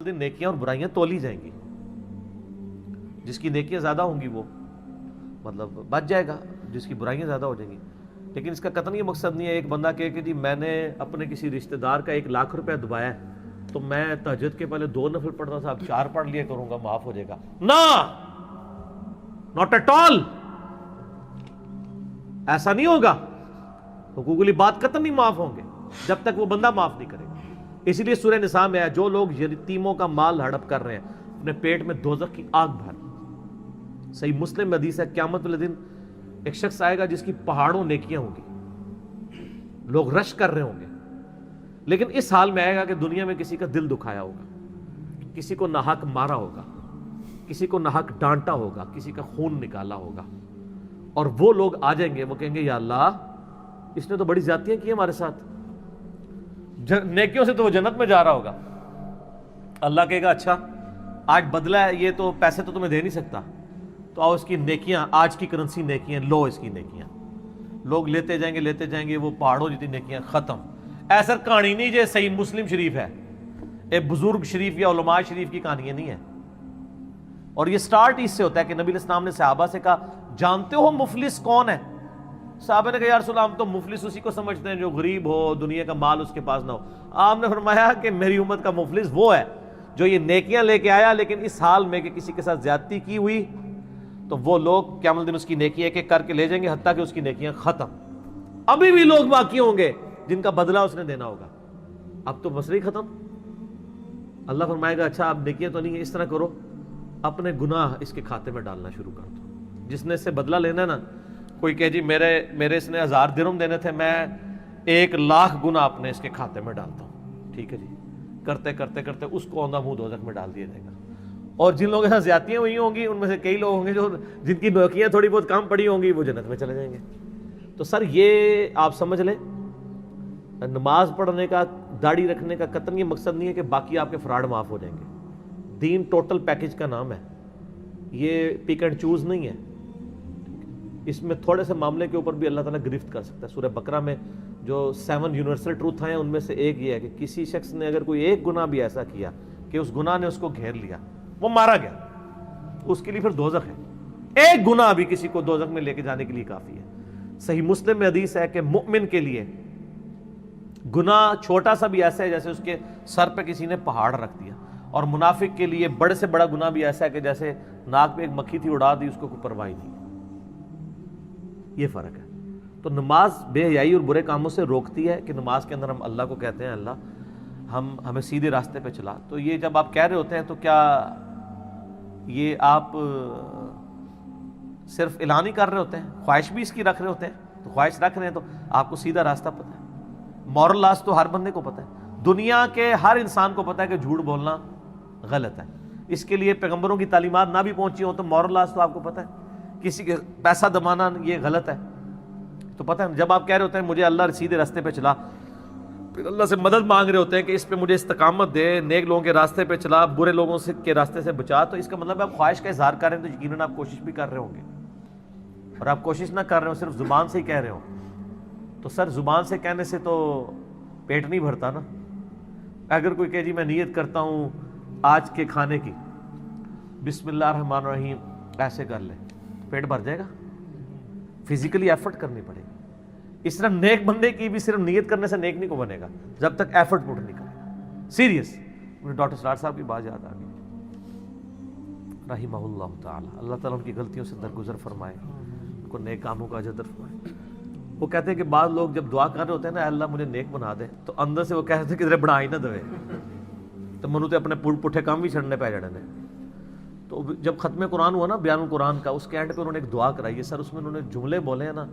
دن نیکیاں اور برائیاں تولی جائیں گی. جس کی نیکیاں زیادہ ہوں گی وہ مطلب بچ جائے گا, جس کی برائیاں زیادہ ہو جائیں گی. لیکن اس کا قطعاً یہ مقصد نہیں ہے ایک بندہ کہے کہ جی میں نے اپنے کسی رشتہ دار کا 1,00,000 روپیہ دبایا ہے تو میں تہجد کے پہلے 2 نفل پڑھتا تھا اب 4 پڑھ لیا کروں گا معاف ہو جائے گا. نہ, ناٹ ایٹ آل, ایسا نہیں ہوگا. حقوق العباد قطعاً نہیں معاف ہوں گے جب تک وہ بندہ معاف نہیں کرے گا. اسی لیے سورہ نساء میں ہے جو لوگ یتیموں کا مال ہڑپ کر رہے ہیں اپنے پیٹ میں دوزخ کی آگ بھر. صحیح مسلم میں حدیث ہے قیامت والے دن ایک شخص آئے گا جس کی پہاڑوں نیکیاں ہوں گی, لوگ رش کر رہے ہوں گے, لیکن اس حال میں آئے گا کہ دنیا میں کسی کا دل دکھایا ہوگا, کسی کو ناحق مارا ہوگا, کسی کو ناحق ڈانٹا ہوگا, کسی کا خون نکالا ہوگا, اور وہ لوگ آ جائیں گے, وہ کہیں گے یا اللہ اس نے تو بڑی زیادتیاں کی ہمارے ساتھ, نیکیوں سے تو وہ جنت میں جا رہا ہوگا. اللہ کہے گا اچھا آج بدلہ ہے, یہ تو پیسے تو تمہیں دے نہیں سکتا, تو آؤ اس کی نیکیاں, آج کی کرنسی نیکیاں لو, اس کی نیکیاں. لوگ لیتے جائیں گے, وہ پہاڑوں جتنی نیکیاں ختم. ایسا کہانی نہیں جو صحیح مسلم شریف ہے, ایک بزرگ شریف یا علماء شریف کی کہانی نہیں ہے. اور یہ سٹارٹ اس سے ہوتا ہے کہ نبی علیہ السلام نے صحابہ سے کہا جانتے ہو مفلس کون ہے؟ صحابہ نے کہا یا رسول اللہ ہم تو مفلس اسی کو سمجھتے ہیں جو غریب ہو, دنیا کا مال اس کے پاس نہ ہو. آپ نے فرمایا کہ میری امت کا مفلس وہ ہے جو یہ نیکیاں لے کے آیا لیکن اس حال میں کہ کسی کے ساتھ زیادتی کی ہوئی, تو وہ لوگ قیامت دن اس کی نیکی ایک ایک کر کے لے جائیں گے حتیٰ کہ اس کی نیکیاں ختم. ابھی بھی لوگ باقی ہوں گے جن کا بدلہ اس نے دینا ہوگا. اب تو مسئلہ ہی ختم. اللہ فرمائے گا اچھا اب نیکیاں تو نہیں ہے, اس طرح کرو اپنے گناہ اس کے کھاتے میں ڈالنا شروع کر دو. جس نے اس سے بدلہ لینا ہے نا, کوئی کہ جی میرے اس نے 1000 درہم دینے تھے, میں 1,00,000 گنا اپنے اس کے کھاتے میں ڈالتا ہوں, ٹھیک ہے جی. کرتے کرتے کرتے اس کو اوندھا منہ دوزخ میں ڈال دیا جائے گا. اور جن لوگوں کے ساتھ زیادتیاں ہوئی ہوں گی ان میں سے کئی لوگ ہوں گے جو جن کی نیکیاں تھوڑی بہت کم پڑی ہوں گی وہ جنت میں چلے جائیں گے. تو سر یہ آپ سمجھ لیں نماز پڑھنے کا, داڑھی رکھنے کا قطعاً یہ مقصد نہیں ہے کہ باقی آپ کے فراڈ معاف ہو جائیں گے. دین ٹوٹل پیکج کا نام ہے, یہ پک اینڈ چوز نہیں ہے. اس میں تھوڑے سے معاملے کے اوپر بھی اللہ تعالیٰ گرفت کر سکتا ہے. سورہ بقرہ میں جو 7 یونیورسل ٹروتھ ہیں ان میں سے ایک یہ ہے کہ کسی شخص نے اگر کوئی ایک گناہ بھی ایسا کیا کہ اس گناہ نے اس کو گھیر لیا, وہ مارا گیا, اس کے لیے پھر دوزخ ہے. ایک گناہ بھی کسی کو دوزخ میں لے کے جانے کے لیے کافی ہے. صحیح مسلم میں حدیث ہے کہ مؤمن کے لیے گناہ چھوٹا سا بھی ایسا ہے جیسے اس کے سر پہ کسی نے پہاڑ رکھ دیا, اور منافق کے لیے بڑے سے بڑا گناہ بھی ایسا ہے کہ جیسے ناک پہ ایک مکھی تھی اڑا دی, اس کو کوئی پرواہ نہیں. یہ فرق ہے. تو نماز بے حیائی اور برے کاموں سے روکتی ہے کہ نماز کے اندر ہم اللہ کو کہتے ہیں اللہ ہمیں سیدھے راستے پہ چلا. تو یہ جب آپ کہہ رہے ہوتے ہیں تو کیا یہ آپ صرف اعلان ہی کر رہے ہوتے ہیں, خواہش بھی اس کی رکھ رہے ہوتے ہیں؟ تو خواہش رکھ رہے ہیں تو آپ کو سیدھا راستہ پتہ ہے. مورل لاز تو ہر بندے کو پتہ ہے, دنیا کے ہر انسان کو پتہ ہے کہ جھوٹ بولنا غلط ہے. اس کے لیے پیغمبروں کی تعلیمات نہ بھی پہنچی ہوں تو مورل لاز تو آپ کو پتہ ہے. کسی کے پیسہ دبانا یہ غلط ہے تو پتہ ہے. جب آپ کہہ رہے ہوتے ہیں مجھے اللہ سیدھے راستے پہ چلا, پھر اللہ سے مدد مانگ رہے ہوتے ہیں کہ اس پہ مجھے استقامت دے, نیک لوگوں کے راستے پہ چلا, برے لوگوں سے کے راستے سے بچا, تو اس کا مطلب آپ خواہش کا اظہار کر رہے ہیں تو یقیناً آپ کوشش بھی کر رہے ہوں گے. اور آپ کوشش نہ کر رہے ہو, صرف زبان سے ہی کہہ رہے ہو, تو سر زبان سے کہنے سے تو پیٹ نہیں بھرتا نا. اگر کوئی کہ جی میں نیت کرتا ہوں آج کے کھانے کی بسم اللہ الرحمن الرحیم ایسے کر لے, پیٹ بھر جائے گا؟ فزیکلی ایفرٹ کرنی پڑے گی. اس طرح نیک بندے کی بھی صرف نیت کرنے سے نیک نہیں کو بنے گا جب تک ایفرٹ پٹ نہیں کرے گا. سیریس. مجھے ڈاکٹر سرار صاحب کی بات یاد آ گئی رحمہ اللہ تعالی, اللہ تعالیٰ ان کی غلطیوں سے درگزر فرمائے, ان کو نیک کاموں کا اجر فرمائے. وہ کہتے ہیں کہ بعض لوگ جب دعا کر رہے ہوتے ہیں نا اللہ مجھے نیک بنا دے, تو اندر سے وہ کہتے ہیں کہ ذرا بنا ہی نہ دے تو منو تے اپنے پٹھے کام بھی چھڑنے پہ جڑے نے. تو جب ختم قرآن ہوا نا بیان القرآن کا, اس کے اینڈ پہ انہوں نے ایک دعا کرائی ہے سر, اس میں انہوں نے جملے بولے ہیں نا,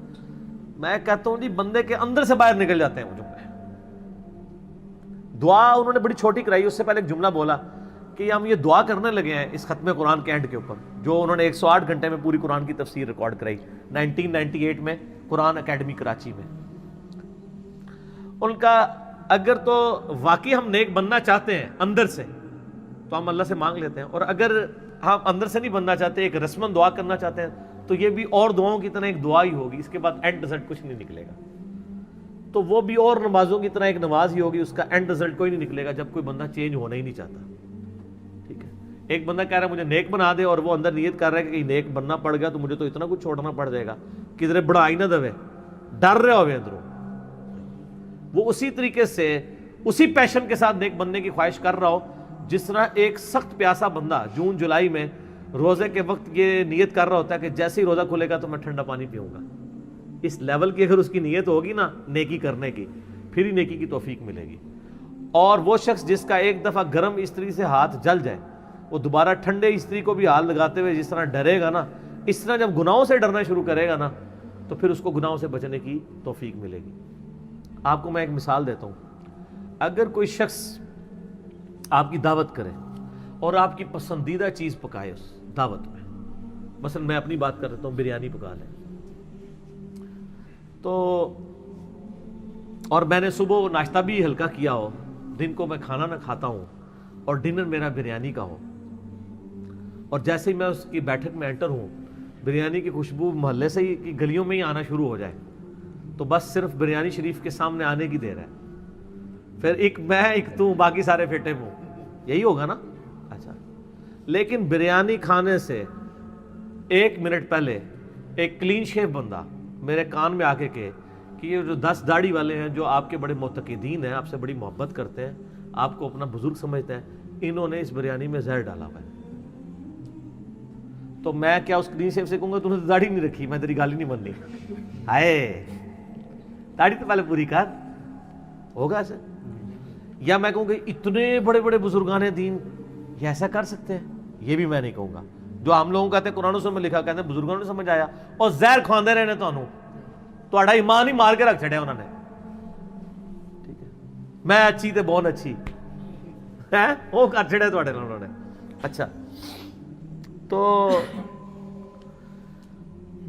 میں کہتا ہوں جی بندے کے اندر سے باہر نکل جاتے ہیں وہ جملے. دعا انہوں نے بڑی چھوٹی کرائی, اس سے پہلے ایک جملہ بولا کہ ہم یہ دعا کرنے لگے ہیں اس ختم قرآن کے اینڈ کے اوپر, جو انہوں نے 108 گھنٹے میں پوری قرآن کی تفسیر ریکارڈ کرائی 1998 میں قرآن اکیڈمی کراچی میں. ان کا اگر تو واقعی ہم نیک بننا چاہتے ہیں اندر سے تو ہم اللہ سے مانگ لیتے ہیں, اور اگر ہم اندر سے نہیں بننا چاہتے, ایک رسمن دعا کرنا چاہتے ہیں, تو یہ بھی اور دعاؤں کی طرح ایک دعا ہی ہوگی, اس کے بعد اینڈ رزلٹ کچھ نہیں نکلے گا. تو وہ بھی اور نمازوں کی طرح ایک نماز ہی ہوگی, اس کا اینڈ رزلٹ کوئی نہیں نکلے گا جب کوئی بندہ چینج ہونا ہی نہیں چاہتا. ٹھیک ہے. ایک بندہ کہہ رہا ہے مجھے نیک بنا دے، اور وہ اندر نیت کر رہا ہے کہ نیک بننا پڑ گیا تو مجھے تو اتنا کچھ چھوڑنا پڑ جائے گا، کدھر بڑا ہی نہ دوے، ڈر رہے ہوئے اندروں. وہ اسی طریقے سے اسی پیشن کے ساتھ نیک بننے کی خواہش کر رہا ہو جس طرح ایک سخت پیاسا بندہ جون جولائی میں روزے کے وقت یہ نیت کر رہا ہوتا ہے کہ جیسے ہی روزہ کھلے گا تو میں ٹھنڈا پانی پیوں گا. اس لیول کی اگر اس کی نیت ہوگی نا نیکی کرنے کی، پھر ہی نیکی کی توفیق ملے گی. اور وہ شخص جس کا ایک دفعہ گرم استری سے ہاتھ جل جائے، وہ دوبارہ ٹھنڈے استری کو بھی ہاتھ لگاتے ہوئے جس طرح ڈرے گا نا، اس طرح جب گناہوں سے ڈرنا شروع کرے گا نا تو پھر اس کو گناہوں سے بچنے کی توفیق ملے گی. آپ کو میں ایک مثال دیتا ہوں. اگر کوئی شخص آپ کی دعوت کرے اور آپ کی پسندیدہ چیز پکائے اس دعوت میں، مثلا میں اپنی بات کر رہتا ہوں، بریانی پکا لیں تو، اور میں نے صبح ناشتہ بھی ہلکا کیا ہو، دن کو میں کھانا نہ کھاتا ہوں اور ڈنر میرا بریانی کا ہو، اور جیسے ہی میں اس کی بیٹھک میں انٹر ہوں بریانی کی خوشبو محلے سے ہی کی گلیوں میں ہی آنا شروع ہو جائے تو بس صرف بریانی شریف کے سامنے آنے کی دیر ہے، پھر ایک میں ایک تو باقی سارے پھٹے منہ، یہی ہوگا نا. اچھا، لیکن بریانی کھانے سے ایک منٹ پہلے ایک کلین شیف بندہ میرے کان میں آ کے کہے کہ یہ جو 10 داڑھی والے ہیں جو آپ کے بڑے معتقدین ہیں، آپ سے بڑی محبت کرتے ہیں، آپ کو اپنا بزرگ سمجھتے ہیں، انہوں نے اس بریانی میں زہر ڈالا ہوا ہے، تو میں کیا اس کلین شیف سے کہوں گا تم نے داڑھی نہیں رکھی، میں تیری گالی نہیں بننی، ہائے داڑھی تو پہلے پوری کر، ہوگا ایسے؟ یا میں کہوں گا اتنے بڑے بڑے بزرگان دین یہ ایسا کر سکتے ہیں، یہ بھی میں نہیں کہوں گا. جو ہم لوگوں کہتے ہیں قرآن و سنت میں لکھا، کہتے ہیں بزرگوں نے سمجھ آیا اور زہر کھواندے رہے نے تہاڈا ایمان ہی مار کے رکھ چھڑیا انہوں نے. ٹھیک ہے، میں اچھی تے بہت اچھی ہے وہ کر چھڑے تہاڈے نال انہوں نے. اچھا، تو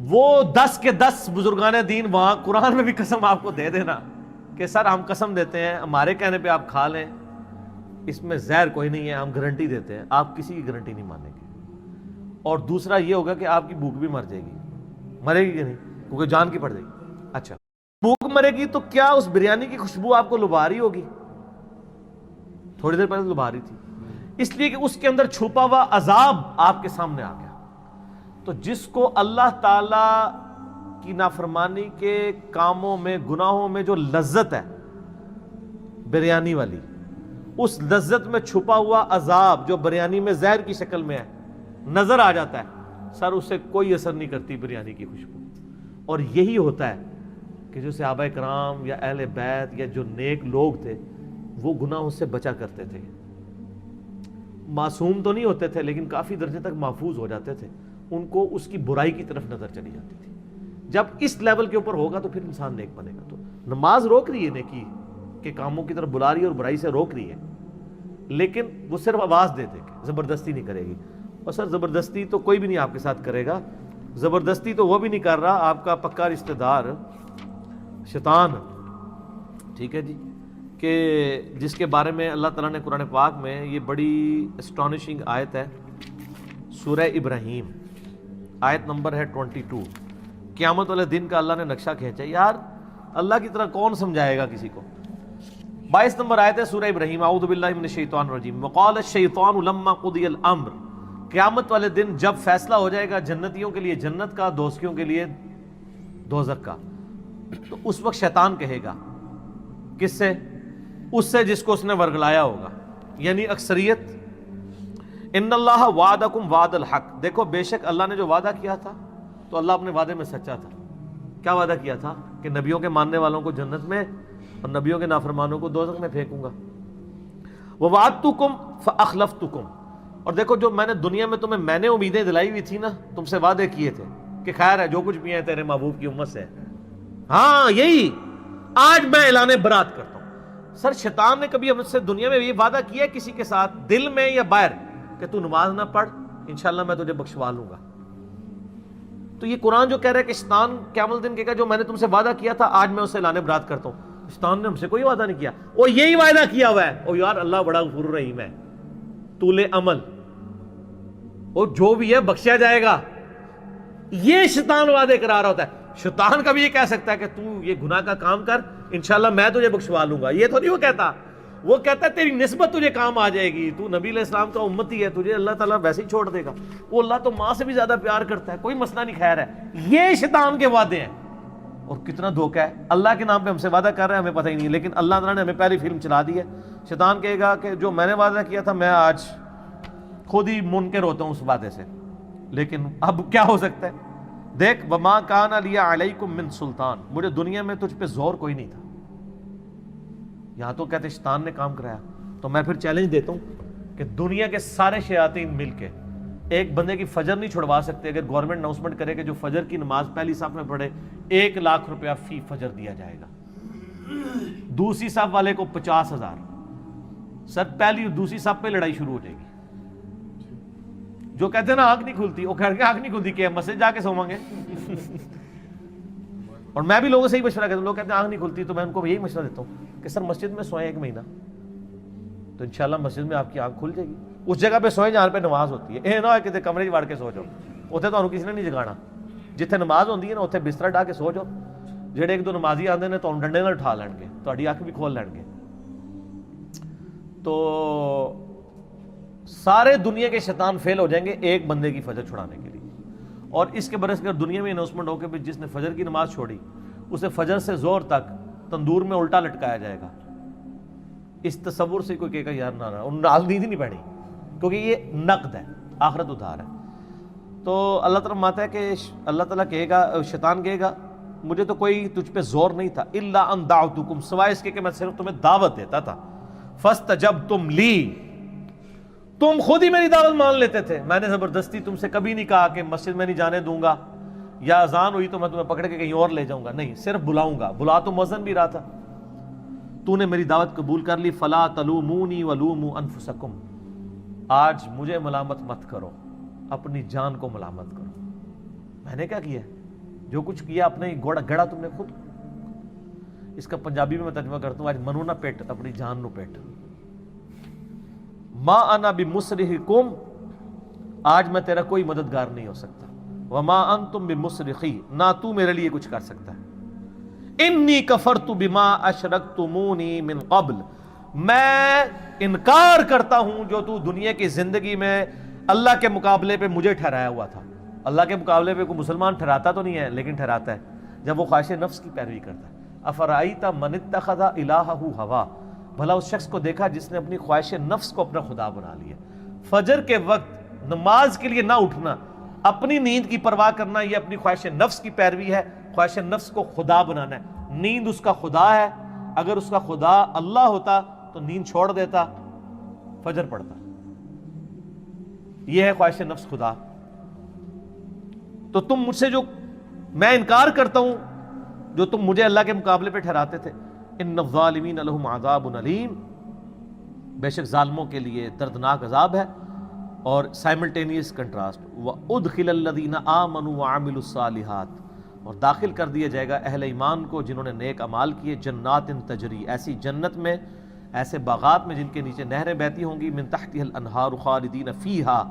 وہ 10 کے 10 بزرگان دین وہاں قرآن میں بھی قسم آپ کو دے دینا کہ سر ہم قسم دیتے ہیں ہمارے کہنے پہ آپ کھا لیں، اس میں زہر کوئی نہیں ہے، ہم گارنٹی دیتے ہیں، آپ کسی کی گارنٹی نہیں مانیں گے. اور دوسرا یہ ہوگا کہ آپ کی بھوک بھی مر جائے گی، مرے گی کہ نہیں، کیونکہ جان کی پڑ جائے گی. اچھا، بھوک مرے گی تو کیا اس بریانی کی خوشبو آپ کو لبھا رہی ہوگی؟ تھوڑی دیر پہلے لبھا رہی تھی، اس لیے کہ اس کے اندر چھپا ہوا عذاب آپ کے سامنے آ گیا. تو جس کو اللہ تعالی کی نافرمانی کے کاموں میں، گناہوں میں جو لذت ہے بریانی والی، اس لذت میں چھپا ہوا عذاب جو بریانی میں زہر کی شکل میں ہے نظر آ جاتا ہے، سر اس سے کوئی اثر نہیں کرتی بریانی کی خوشبو. اور یہی ہوتا ہے کہ جو صحابہ کرام یا اہل بیت یا جو نیک لوگ تھے وہ گناہوں سے بچا کرتے تھے. معصوم تو نہیں ہوتے تھے لیکن کافی درجے تک محفوظ ہو جاتے تھے، ان کو اس کی برائی کی طرف نظر چلی جاتی تھی. جب اس لیول کے اوپر ہوگا تو پھر انسان نیک بنے گا. تو نماز روک رہی ہے نیکی کے کاموں کی طرف بلا رہی ہے اور برائی سے روک رہی ہے، لیکن وہ صرف آواز دے دے کے، زبردستی نہیں کرے گی. اور سر زبردستی تو کوئی بھی نہیں آپ کے ساتھ کرے گا، زبردستی تو وہ بھی نہیں کر رہا، آپ کا پکا رشتہ دار شیطان. ٹھیک ہے جی، کہ جس کے بارے میں اللہ تعالیٰ نے قرآن پاک میں یہ بڑی اسٹانشنگ آیت ہے، سورہ ابراہیم آیت نمبر ہے 22. قیامت والے دن کا اللہ نے نقشہ کھینچا. یار اللہ کی طرح کون سمجھائے گا کسی کو؟ 22 نمبر آیت ہے سورہ ابراہیم. اعوذ باللہ من الشیطان الرجیم. وقال الشیطان لما قضی الامر. قیامت والے دن جب فیصلہ ہو جائے گا جنتیوں کے لیے جنت کا، دوزخیوں کے لیے دوزخ کا، تو اس وقت شیطان کہے گا کس سے؟ اس سے جس کو اس نے ورگلایا ہوگا، یعنی اکثریت. ان اللہ وعدکم وعد الحق. دیکھو بے شک اللہ نے جو وعدہ کیا تھا تو اللہ اپنے وعدے میں سچا تھا. کیا وعدہ کیا تھا؟ کہ نبیوں کے ماننے والوں کو جنت میں اور نبیوں کے نافرمانوں کو دوزخ میں پھینکوں گا. ووعدتکم فاخلفتکم. اور دیکھو جو میں نے دنیا میں تمہیں میں نے امیدیں دلائی ہوئی تھی نا، تم سے وعدے کیے تھے کہ خیر ہے جو کچھ بھی ہے تیرے محبوب کی امت سے ہے، ہاں یہی آج میں اعلان برات کرتا ہوں. سر شیطان نے کبھی ہم سے دنیا میں یہ وعدہ کیا ہے کسی کے ساتھ، دل میں یا باہر، کہ تو نماز نہ پڑھ انشاءاللہ میں تجھے بخشوا لوں گا؟ تو یہ قرآن جو کہہ رہا ہے کہ شیطان قیامت دن کہے گا جو میں نے تم سے وعدہ کیا تھا آج میں اسے اعلان برات کرتا ہوں. شیطان نے ہم سے کوئی وعدہ نہیں کیا، وہ یہی وعدہ کیا ہوا ہے. او یار اللہ بڑا غفور رحیم ہے، طول عمل، اور جو بھی ہے بخشیا جائے گا. یہ شیطان وعدے کرا رہا ہوتا ہے. شیطان کبھی یہ کہہ سکتا ہے کہ تو یہ گناہ کا کام کر انشاءاللہ میں تجھے بخشوا لوں گا، یہ تو نہیں وہ کہتا. وہ کہتا ہے تیری نسبت تجھے کام آ جائے گی، تو نبی علیہ السلام کا امتی ہے، تجھے اللہ تعالیٰ ویسے ہی چھوڑ دے گا، وہ اللہ تو ماں سے بھی زیادہ پیار کرتا ہے، کوئی مسئلہ نہیں، خیر ہے۔ یہ شیطان کے وعدے ہیں، اور کتنا دھوکہ ہے، اللہ کے نام پہ ہم سے وعدہ کر رہے ہیں، ہمیں پتہ ہی نہیں، لیکن اللہ تعالیٰ نے ہمیں پہلی فلم چلا دی ہے۔ شیطان کہے گا کہ جو میں نے وعدہ کیا تھا میں آج خود ہی منکر ہوتا ہوں اس وعدے سے، لیکن اب کیا ہو سکتا ہے، دیکھ وما کان لی علیکم من سلطان، مجھے دنیا میں تجھ پہ زور کوئی نہیں تھا، یہاں تو کہتے شیطان نے کام کرایا۔ تو میں پھر چیلنج دیتا ہوں کہ دنیا کے سارے شیاطین مل کے ایک بندے کی فجر نہیں چھڑوا سکتے، اگر گورنمنٹ اناؤنسمنٹ کرے کہ جو فجر کی نماز پہلی صف میں پڑھے 1,00,000 روپیہ فی فجر دیا جائے گا، دوسری صف والے کو 50,000، سر پہلی اور دوسری صف پہ لڑائی شروع ہو جائے گی۔ جو کہتے ہیں نا آنکھ نہیں کھلتی، وہ کہہ کے آنکھ نہیں کھلتی کہ مسجد جا کے سوئیں گے اور میں بھی لوگوں سے ہی مشورہ کرتا ہوں، لوگ کہتے ہیں آنکھ نہیں کھلتی، تو میں ان کو یہی مشورہ دیتا ہوں کہ سر مسجد میں سوئیں 1 مہینہ، تو انشاءاللہ مسجد میں آپ کی آنکھ کھل جائے گی، اس جگہ پہ سوئیں جہاں پہ نماز ہوتی ہے، اے نہ ہو کہ کمرے وڑ کے سو جاؤ، اتنے تو کسی نے نہیں جگانا، جتنے نماز ہوتی ہے نا اتنے بستر ڈا کے سو جاؤ، جڑے 1-2 نمازی آتے ہیں تو ڈنڈے نال اٹھا لین گے، تہاڈی اکھ بھی کھول لین گے۔ تو سارے دنیا کے شیطان فیل ہو جائیں گے ایک بندے کی فجر چھڑانے کے لیے، اور اس کے برعکس اگر دنیا میں اناؤنسمنٹ ہو کہ جس نے فجر کی نماز چھوڑی اسے فجر سے زور تک تندور میں الٹا لٹکایا جائے گا، اس تصور سے کوئی کہے گا یار نہ آج نیند ہی نہیں پڑی، کیونکہ یہ نقد ہے، آخرت ادھار ہے۔ تو اللہ تعالیٰ ماتا ہے کہ اللہ تعالیٰ کہے گا، شیطان کہے گا مجھے تو کوئی تجھ پہ زور نہیں تھا، الا ان دعوتکم، سوائے اس کے کہ میں صرف تمہیں دعوت دیتا تھا، فاستجبتم لی، تم خود ہی میری دعوت مان لیتے تھے، میں نے زبردستی تم سے کبھی نہیں کہا کہ مسجد میں نہیں جانے دوں گا، یا اذان ہوئی تو میں تمہیں پکڑ کے کہیں اور لے جاؤں گا، نہیں، صرف بلاؤں گا، بلا تو مؤذن بھی رہا تھا، تو نے میری دعوت قبول کر لی، فلا تلومونی ولوموا انفسکم، آج مجھے ملامت مت کرو، اپنی جان کو ملامت کرو، میں نے کیا کیا ہے؟ جو کچھ کیا اپنے ہی گڑا تم نے خود۔ اس کا پنجابی میں میں ترجمہ کرتا ہوں، آج منو نہ پیٹ، اپنی جان نو پیٹ، ما انا بمصرخکم، آج میں تیرا کوئی مددگار نہیں ہو سکتا، وما انتم بمصرخی، نہ تو میرے لیے کچھ کر سکتا ہے، انی کفرت بما اشرکتمونی من قبل، میں انکار کرتا ہوں جو تو دنیا کی زندگی میں اللہ کے مقابلے پہ مجھے ٹھہرایا ہوا تھا۔ اللہ کے مقابلے پہ کوئی مسلمان ٹھہراتا تو نہیں ہے، لیکن ٹھہراتا ہے جب وہ خواہش نفس کی پیروی کرتا ہے۔ افرائیت من اتخذ الہہ ہوا، بھلا اس شخص کو دیکھا جس نے اپنی خواہش نفس کو اپنا خدا بنا لیا۔ فجر کے وقت نماز کے لیے نہ اٹھنا، اپنی نیند کی پرواہ کرنا، یہ اپنی خواہش نفس کی پیروی ہے، خواہش نفس کو خدا بنانا ہے۔ نیند اس کا خدا ہے، اگر اس کا خدا اللہ ہوتا تو نیند چھوڑ دیتا، فجر پڑھتا۔ یہ ہے خواہش نفس خدا۔ تو تم مجھ سے جو میں انکار کرتا ہوں جو تم مجھے اللہ کے مقابلے پہ ٹھہراتے تھے، ان الظالمین لہم عذاب علیم، بے شک ظالموں کے لیے دردناک عذاب ہے۔ اور سائملٹینیس کنٹراسٹ، وَأُدْخِلَ الَّذِينَ آمَنُوا وَعَمِلُوا الصَّالِحَاتِ، اور داخل کر دیا جائے گا اہل ایمان کو جنہوں نے نیک اعمال کیے، جنات تجری، ایسی جنت میں، ایسے باغات میں جن کے نیچے نہریں بہتی ہوں گی، من تحتها الانہار خالدین فیہا،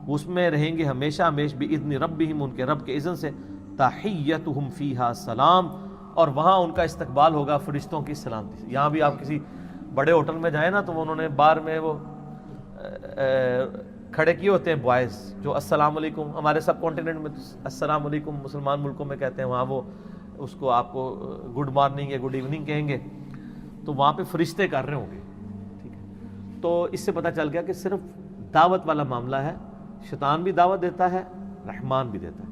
اس میں رہیں گے ہمیشہ ہمیش، بِإِذْنِ ربہم، ان کے رب کے اذن سے، تحیتہم فیہا سلام، اور وہاں ان کا استقبال ہوگا فرشتوں کی سلامتی سے۔ یہاں بھی آپ کسی بڑے ہوٹل میں جائیں نا تو انہوں نے بار میں وہ کھڑے کیے ہوتے ہیں بوائز جو السلام علیکم، ہمارے سب کانٹیننٹ میں السلام علیکم مسلمان ملکوں میں کہتے ہیں، وہاں وہ اس کو آپ کو گڈ مارننگ یا گڈ ایوننگ کہیں گے، تو وہاں پہ فرشتے کر رہے ہوں گے، ٹھیک ہے۔ تو اس سے پتہ چل گیا کہ صرف دعوت والا معاملہ ہے، شیطان بھی دعوت دیتا ہے، رحمان بھی دیتا ہے۔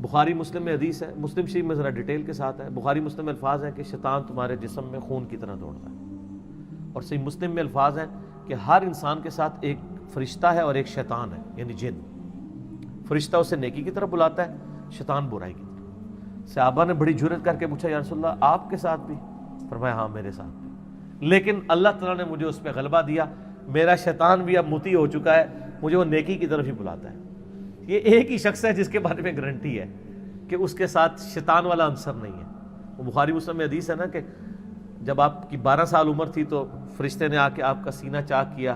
بخاری مسلم میں حدیث ہے، مسلم شریف میں ذرا ڈیٹیل کے ساتھ ہے، بخاری مسلم میں الفاظ ہیں کہ شیطان تمہارے جسم میں خون کی طرح دوڑتا ہے، اور صحیح مسلم میں الفاظ ہیں کہ ہر انسان کے ساتھ ایک فرشتہ ہے اور ایک شیطان ہے، یعنی جن۔ فرشتہ اسے نیکی کی طرف بلاتا ہے، شیطان برائی کی طرف۔ صحابہ نے بڑی جرات کر کے پوچھا یا رسول اللہ آپ کے ساتھ بھی؟ فرمایا ہاں میرے ساتھ بھی، لیکن اللہ تعالیٰ نے مجھے اس پہ غلبہ دیا، میرا شیطان بھی اب مطیع ہو چکا ہے، مجھے وہ نیکی کی طرف ہی بلاتا ہے۔ یہ ایک ہی شخص ہے جس کے بارے میں گارنٹی ہے کہ اس کے ساتھ شیطان والا عنصر نہیں ہے۔ وہ بخاری مسلم میں حدیث ہے نا کہ جب آپ کی 12 سال عمر تھی تو فرشتے نے آ کے آپ کا سینہ چاک کیا،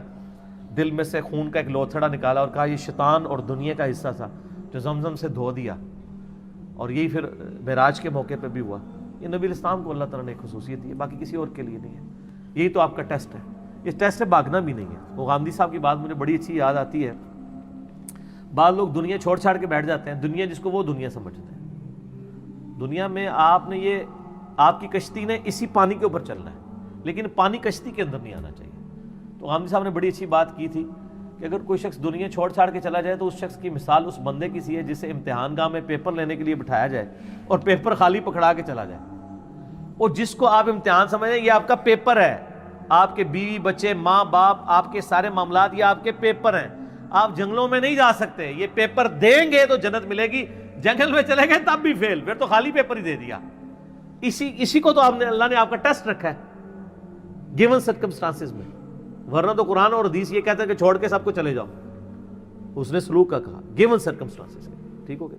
دل میں سے خون کا ایک لوتھڑا نکالا اور کہا یہ شیطان اور دنیا کا حصہ تھا جو زمزم سے دھو دیا، اور یہی پھر معراج کے موقع پہ بھی ہوا۔ یہ نبی الاسلام کو اللہ تعالیٰ نے ایک خصوصیت دی ہے، باقی کسی اور کے لیے نہیں ہے۔ یہی تو آپ کا ٹیسٹ ہے. یہ ٹیسٹ سے بھاگنا بھی نہیں ہے. وہ غامدی صاحب کی بات مجھے بڑی اچھی یاد آتی ہے. بعض لوگ دنیا چھوڑ چھاڑ کے بیٹھ جاتے ہیں, دنیا جس کو وہ دنیا سمجھتے ہیں. دنیا میں آپ نے یہ, آپ کی کشتی نے اسی پانی کے اوپر چلنا ہے, لیکن پانی کشتی کے اندر نہیں آنا چاہیے. تو غامدی صاحب نے بڑی اچھی بات کی تھی کہ اگر کوئی شخص دنیا چھوڑ چھاڑ کے چلا جائے تو اس شخص کی مثال اس بندے کی سی ہے جسے امتحان گاہ میں پیپر لینے کے لیے بٹھایا جائے اور پیپر خالی پکڑا کے چلا جائے. اور جس کو آپ امتحان سمجھ رہے ہیں, یہ آپ کا پیپر ہے. آپ کے بیوی بچے ماں باپ آپ کے سارے معاملات یہ آپ کے پیپر ہیں. آپ جنگلوں میں نہیں جا سکتے, یہ پیپر دیں گے تو جنت ملے گی, جنگل میں چلے گئے تب بھی فیل, پھر تو خالی پیپر ہی دے دیا. اسی کو تو آپ نے, اللہ نے آپ کا ٹیسٹ رکھا ہے گیون سرکمسٹانسز میں. ورنہ تو قرآن اور حدیث یہ کہتا ہے کہ چھوڑ کے سب کو چلے جاؤ. اس نے سلوک کا کہا گیون سرکمسٹانسز. ٹھیک ہو گیا.